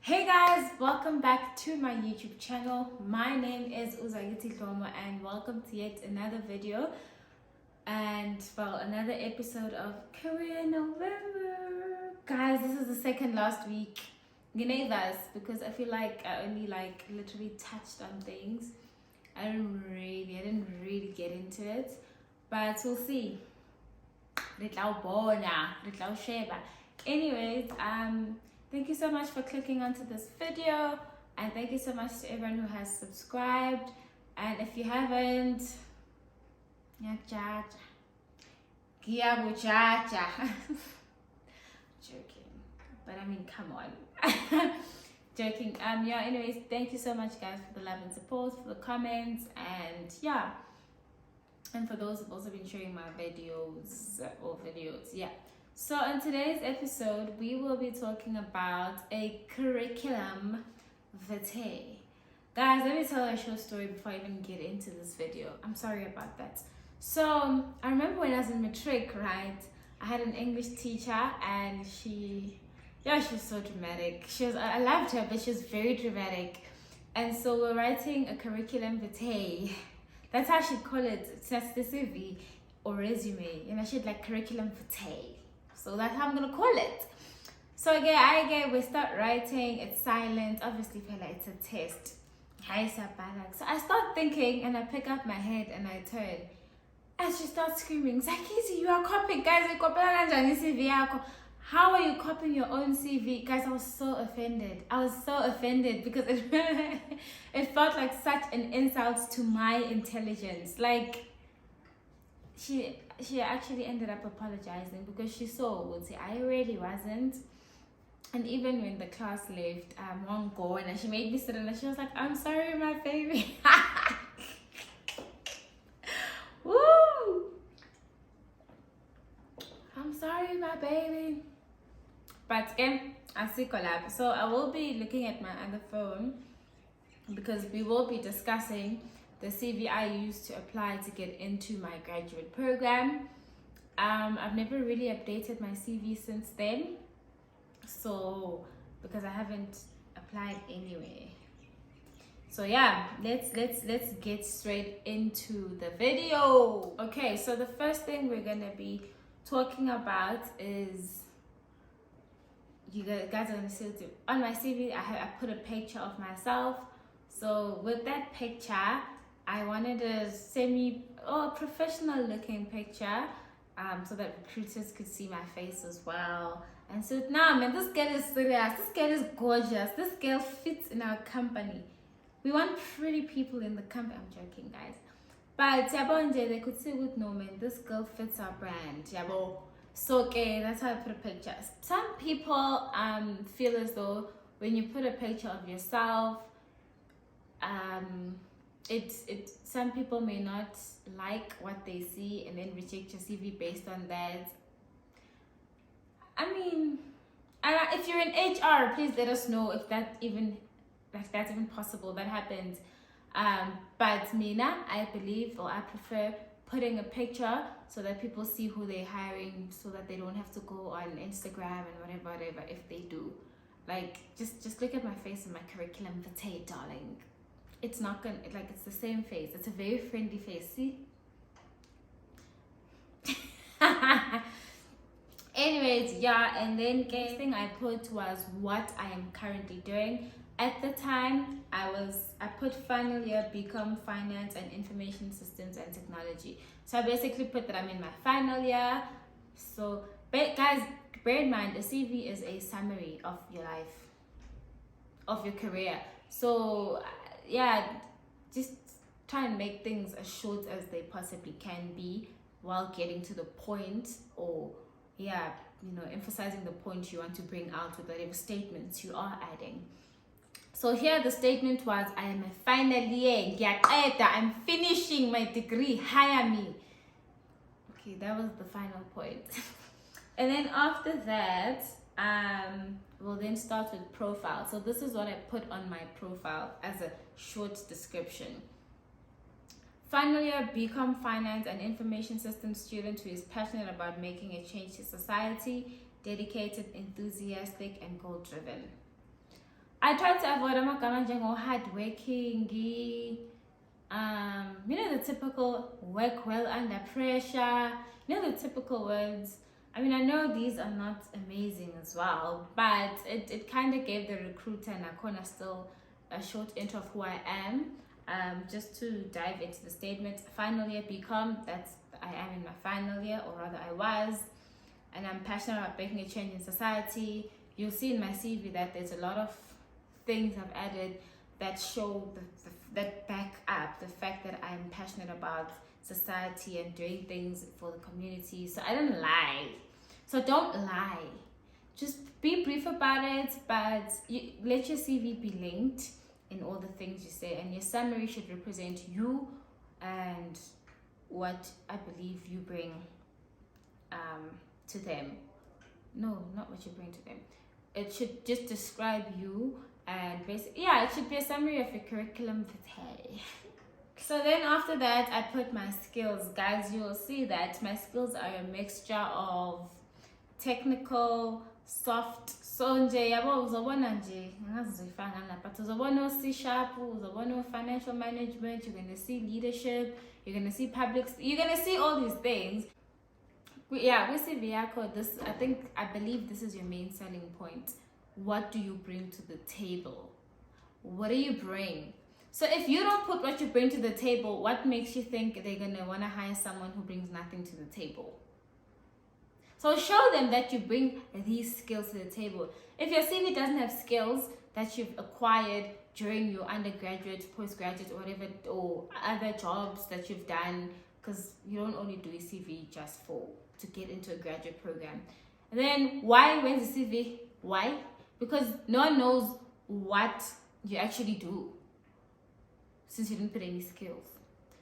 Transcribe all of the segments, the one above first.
Hey guys, welcome back to my YouTube channel. My name is Uzagiti Dlomo and welcome to yet another video and another episode of Career November. Guys, this is the second last week. Because I feel like I only literally touched on things. I didn't really get into it, but we'll see. Anyways, thank you so much for clicking onto this video, and thank you so much to everyone who has subscribed. And if you haven't, joking, but I mean, come on. Joking. Anyways, thank you so much guys for the love and support, for the comments, and for those who've also been sharing my videos. So in today's episode, we will be talking about a curriculum vitae. Guys, let me tell a short story before I even get into this video. I'm sorry about that. So I remember when I was in matric, right? I had an English teacher, and she was so dramatic. I loved her, but she was very dramatic. And so we're writing a curriculum vitae. That's how she'd call it. It's just the CV or resume. She'd like curriculum vitae. So that's how I'm gonna call it. So again, we start writing. It's silent. Obviously, it's a test. So I start thinking, and I pick up my head and I turn. And she starts screaming, "Zakizi, you are copying, guys. How are you copying your own CV?" Guys, I was so offended because it felt like such an insult to my intelligence. Like, she actually ended up apologizing because she saw I really wasn't. And even when the class left, one go and she made me sit and she was like, "I'm sorry, my baby." Woo! "I'm sorry, my baby." But again, I see collab. So I will be looking at my other phone because we will be discussing the CV I used to apply to get into my graduate program. I've never really updated my CV since then. So because I haven't applied anyway. So yeah, let's get straight into the video. Okay, so the first thing we're gonna be talking about is, you guys are gonna see it on my CV. I put a picture of myself. So with that picture, I wanted a professional looking picture, so that recruiters could see my face as well. And so now, man, this girl is serious. This girl is gorgeous. This girl fits in our company. We want pretty people in the company. I'm joking, guys. But they could see with no, man, this girl fits our brand. So okay, that's how I put a picture. Some people feel as though when you put a picture of yourself, some people may not like what they see and then reject your CV based on that. I mean, if you're in HR, please let us know if that's even possible. That happens. But Mina, I believe, or I prefer putting a picture so that people see who they're hiring, so that they don't have to go on Instagram and whatever if they do. Like, just look at my face in my curriculum vitae, darling. It's not gonna, it's the same face. It's a very friendly face, see? Anyways, and then the thing I put was what I am currently doing. At the time, I put final year BCom Finance and Information Systems and Technology. So I basically put that I'm in my final year. So, but guys, bear in mind, a CV is a summary of your life, of your career. So just try and make things as short as they possibly can be while getting to the point, or emphasizing the point you want to bring out with whatever statements you are adding. So here the statement was, I am a final year, I'm finishing my degree, hire me. Okay, that was the final point. And then after that, we'll then start with profile. So this is what I put on my profile as a short description. Final year BCom Finance and Information Systems student who is passionate about making a change to society, dedicated, enthusiastic, and goal-driven. I try to avoid amagama njengo hardworking, the typical work well under pressure, the typical words. I mean, I know these are not amazing as well, but it kind of gave the recruiter and Akona still a short intro of who I am. Just to dive into the statement, final year BCom, I am in my final year, or rather I was, and I'm passionate about making a change in society. You'll see in my CV that there's a lot of things I've added that show that back up the fact that I'm passionate about society and doing things for the community. So I don't lie. So don't lie. Just be brief about it, but let your CV be linked in all the things you say, and your summary should represent you and what I believe you bring to them. No, not what you bring to them. It should just describe you, and basically, it should be a summary of your curriculum vitae. So then after that, I put my skills. Guys, you will see that my skills are a mixture of technical, soft. So nje yabo uzobona nje ngazifanga la, but uzobona C#, uzobona financial management, you're going to see leadership, you're going to see you're going to see all these things. Yeah, with CV yako, I believe this is your main selling point. What do you bring to the table? What do you bring? So if you don't put what you bring to the table, what makes you think they're going to want to hire someone who brings nothing to the table? So show them that you bring these skills to the table. If your CV doesn't have skills that you've acquired during your undergraduate, postgraduate, or whatever, or other jobs that you've done, because you don't only do a CV just to get into a graduate program. And then when's the CV? Why? Because no one knows what you actually do since you didn't put any skills.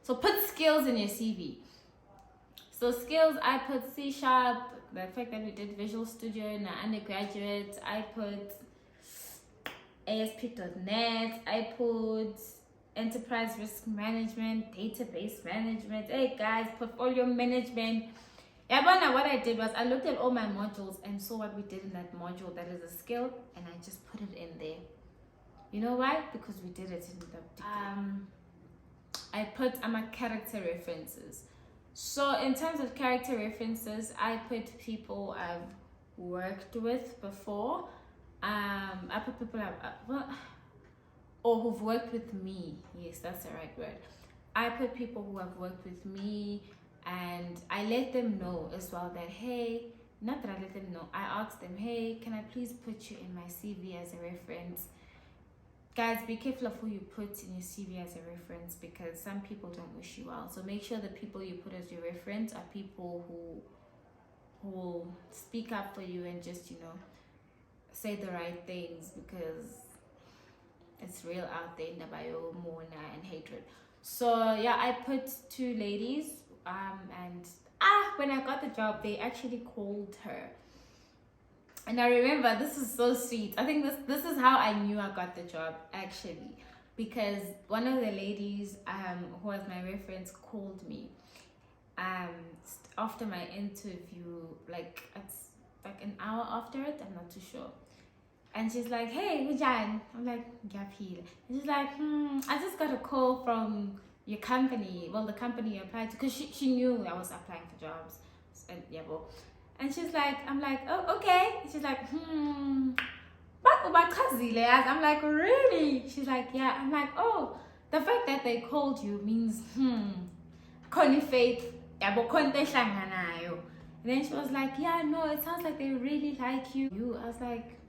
So put skills in your CV. So skills, I put C#, the fact that we did Visual Studio in our undergraduate. I put ASP.NET. I put Enterprise Risk Management, Database Management. Hey guys, Portfolio Management. Yeah, but what I did was I looked at all my modules and saw what we did in that module that is a skill, and I just put it in there. You know why? Because we did it in the I put character references. So in terms of character references, I put people I've worked with before. I put people or who've worked with me. Yes, that's the right word. I put people who have worked with me, and I let them know as well that, hey, not that I let them know, I asked them, hey, can I please put you in my CV as a reference? Guys, be careful of who you put in your CV as a reference, because some people don't wish you well. So make sure the people you put as your reference are people who will speak up for you and just, say the right things, because it's real out there in the bio, mona and hatred. So yeah, I put 2 ladies, and when I got the job, they actually called her. And I remember, this is so sweet. I think this is how I knew I got the job, actually, because one of the ladies who was my reference called me after my interview, it's like an hour after it, I'm not too sure. And she's like, hey, Jan. I'm like, Gapil. And she's like, I just got a call from your company. Well, the company you applied to, because she knew I was applying for jobs. And she's like, I'm like, oh, okay. She's like, but I'm like, really? She's like, yeah. I'm like, oh, the fact that they called you means, faith. And then she was like, yeah, no, it sounds like they really like you. I was like,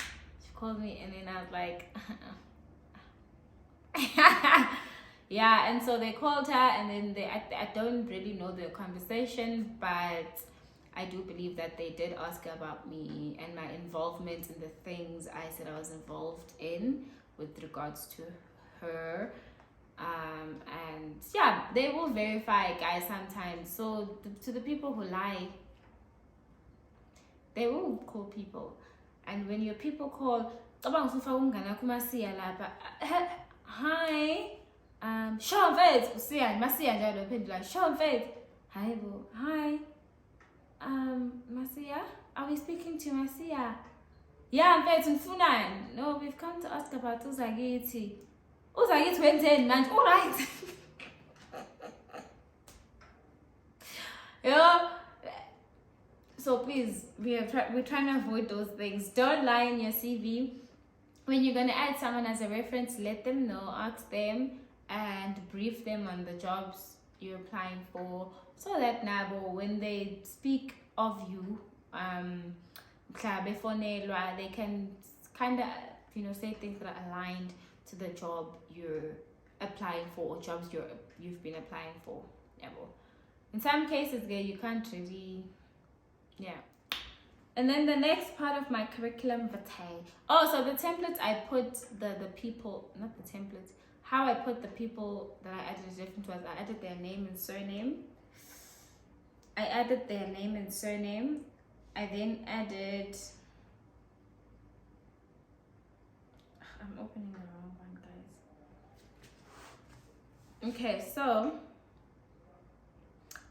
she called me, and then I was like, yeah. And so they called her, and then I don't really know the conversation, but I do believe that they did ask her about me and my involvement in the things I said I was involved in with regards to her. And yeah, they will verify, guys, sometimes. So to the people who lie, they will call people. And when your people call, hi, Sean Faith, Sean Faith, hi, hi, Masia, are we speaking to Masia? Yeah, mfethu nifunani? No, we've come to ask about uzakithi. Uzakithi wenzeni manje? All right. Yeah. So please, we're trying to avoid those things. Don't lie in your CV. When you're gonna add someone as a reference, let them know, ask them, and brief them on the jobs you're applying for, so that nabo, when they speak of you, they can kind of, say things that are aligned to the job you're applying for, or jobs you've been applying for. Yeah, well, in some cases, you can't really, yeah. And then the next part of my curriculum vitae. Oh, so the templates I put the people, not the templates, how I put the people that I added different was I added their name and surname. I then added, I'm opening the wrong one, guys. Okay, so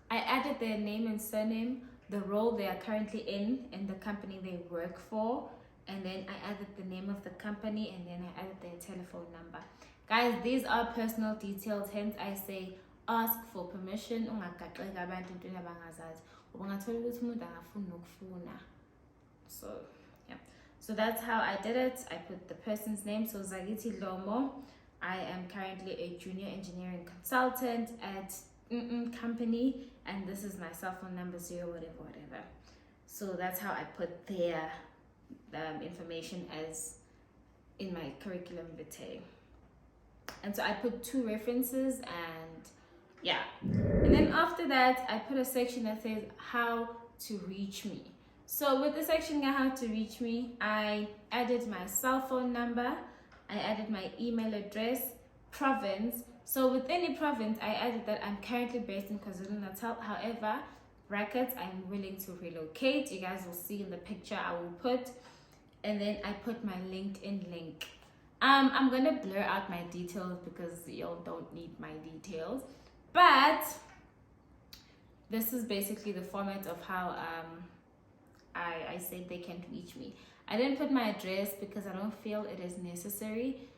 I added their name and surname, the role they are currently in, and the company they work for, and then I added the name of the company, and then I added their telephone number. Guys, these are personal details, hence I say ask for permission. So yeah, so that's how I did it. I put the person's name, so Zagiti Lomo. I am currently a junior engineering consultant at company, and this is my cell phone number, 0 whatever. So that's how I put their information as in my curriculum vitae. And so I put 2 references, and yeah. And then after that, I put a section that says how to reach me. So with the section how to reach me, I added my cell phone number, I added my email address, province. So with any province, I added that I'm currently based in KwaZulu-Natal. However, brackets, I'm willing to relocate. You guys will see in the picture I will put. And then I put my LinkedIn link. I'm going to blur out my details because y'all don't need my details. But this is basically the format of how I said they can reach me. I didn't put my address because I don't feel it is necessary.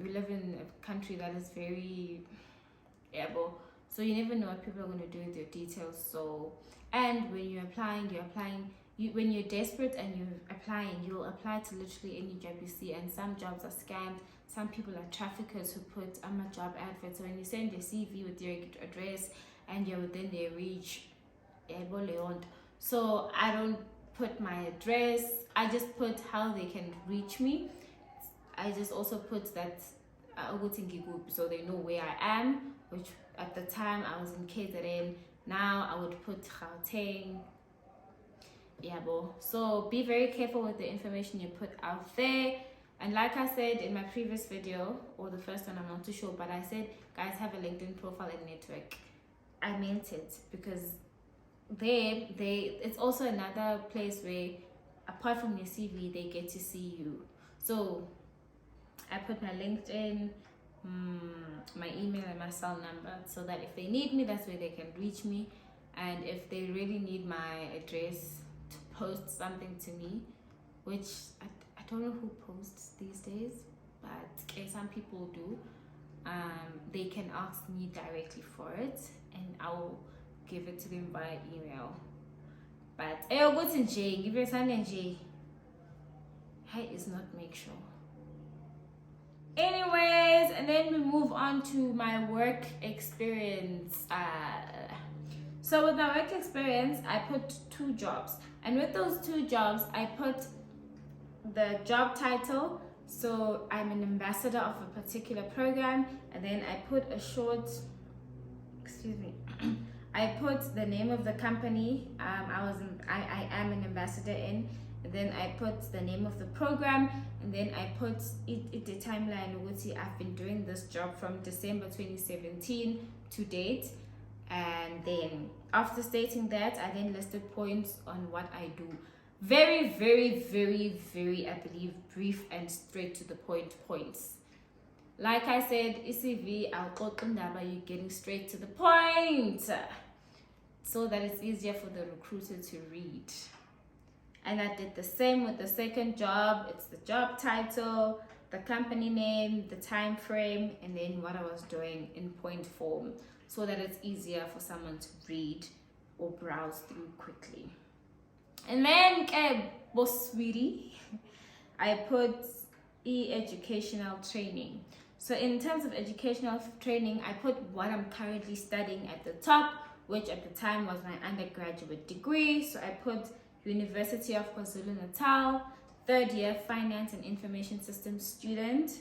We live in a country that is very able, so you never know what people are going to do with your details. So, and when you're applying, when you're desperate and you're applying, you'll apply to literally any job you see, and some jobs are scammed. Some people are traffickers who put a job advert. So when you send your CV with your address and you're within their reach, so I don't put my address. I just put how they can reach me. I just also put that so they know where I am, which at the time I was in KZN. Now I would put Gauteng. Yeah, so be very careful with the information you put out there. And like I said in my previous video, or the first one, I'm not too sure, but I said, guys, have a LinkedIn profile and network. I meant it, because it's also another place where, apart from your CV, they get to see you. So I put my LinkedIn, my email, and my cell number, so that if they need me, that's where they can reach me. And if they really need my address to post something to me, which I don't know who posts these days, but some people do, they can ask me directly for it, and I'll give it to them via email. But go to J, give your son and J. Hey, is not make sure. Anyways, and then we move on to my work experience. So with my work experience, I put 2 jobs, and with those 2 jobs, I put the job title. So I'm an ambassador of a particular program, and then I put a short, I put the name of the company I am an ambassador in, and then I put the name of the program, and then I put it the timeline. I've been doing this job from December 2017 to date, and then after stating that, I then listed points on what I do. Very, very, very, very, I believe, brief and straight to the point points. Like I said, ECV, you're getting straight to the point, so that it's easier for the recruiter to read. And I did the same with the second job. It's the job title, the company name, the time frame, and then what I was doing in point form, so that it's easier for someone to read or browse through quickly. And then, boss sweetie, I put educational training. So in terms of educational training, I put what I'm currently studying at the top, which at the time was my undergraduate degree. So I put University of KwaZulu-Natal, third year finance and information systems student.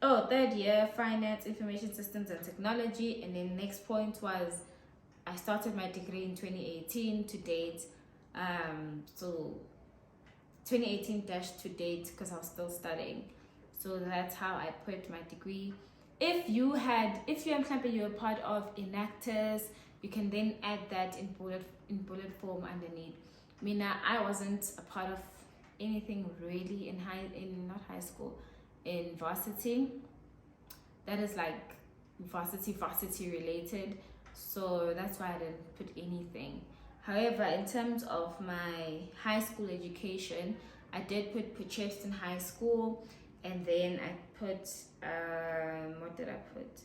Third year finance, information systems and technology. And then next point was I started my degree in 2018 to date. So 2018 to date because I was still studying. So that's how I put my degree. If you're you're a part of Enactus, you can then add that in bullet form underneath. I wasn't a part of anything really in varsity. That is like varsity related. So that's why I didn't put anything. However, in terms of my high school education, I did put Purchaston High School, and then I put, what did I put?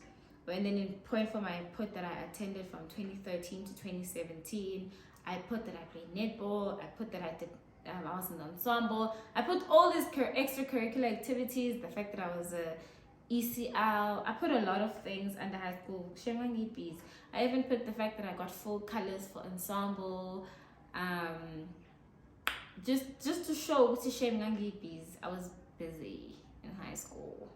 And then in point form, I put that I attended from 2013 to 2017. I put that I played netball. I put that I did, I was in ensemble. I put all these extracurricular activities, the fact that I was a ECL. I put a lot of things under high school. I even put the fact that I got full colors for ensemble. Just to show I was busy in high school.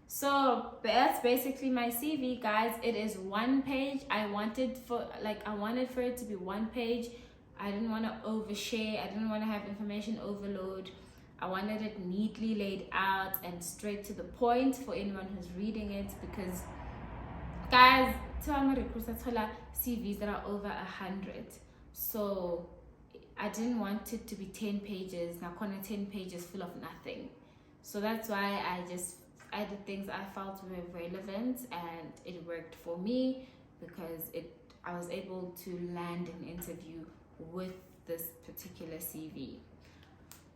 So that's basically my CV, guys. It is one page. I wanted for it to be one page. I didn't want to overshare. I didn't want to have information overload. I wanted it neatly laid out and straight to the point for anyone who's reading it, because guys, I'm a recruiter, CVs that are over 100. So I didn't want it to be 10 pages. Now 10 pages full of nothing. So that's why I just added things I felt were relevant, and it worked for me because I was able to land an interview with this particular CV.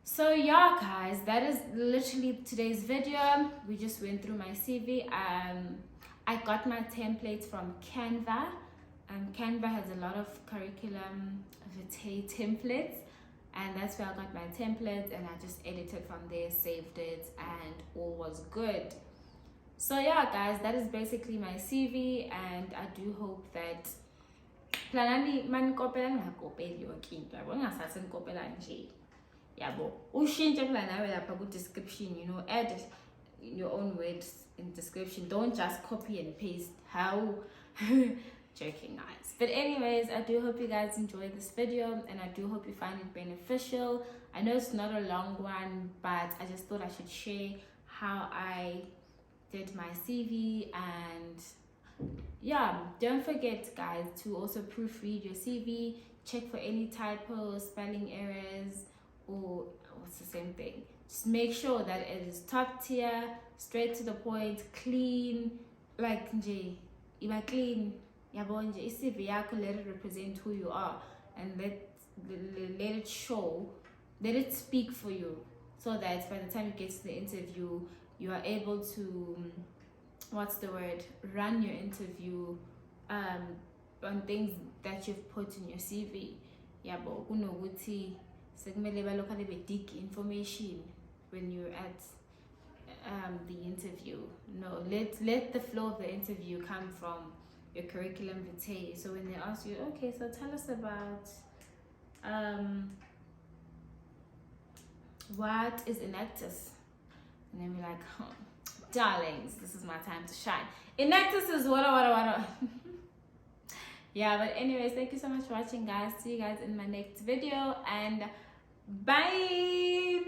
So yeah, guys, that is literally today's video. We just went through my CV. I got my templates from Canva. Canva has a lot of curriculum vitae templates, and that's where I got my templates, and I just edited from there, saved it, and all was good. So yeah, guys, that is basically my CV, and I do hope that description, add your own words in description. Don't just copy and paste. How joking, guys. But anyways, I do hope you guys enjoyed this video, and I do hope you find it beneficial. I know it's not a long one, but I just thought I should share how I did my CV. And yeah, don't forget, guys, to also proofread your CV. Check for any typos, spelling errors, or what's the same thing. Just make sure that it is top tier, straight to the point, clean, like nje, iba clean. Yabo nje, CV yakho, let it represent who you are, and let it show, let it speak for you, so that by the time you get to the interview, you are able to, run your interview on things that you've put in your CV. Yabo, kunokuthi sekumele balokale dig information when you're at the interview. No, let the flow of the interview come from your curriculum vitae. So when they ask you, okay, so tell us about what is Enactus, and then be like, darlings, this is my time to shine. Enactus is what. Yeah, but anyways, thank you so much for watching, guys. See you guys in my next video, and bye.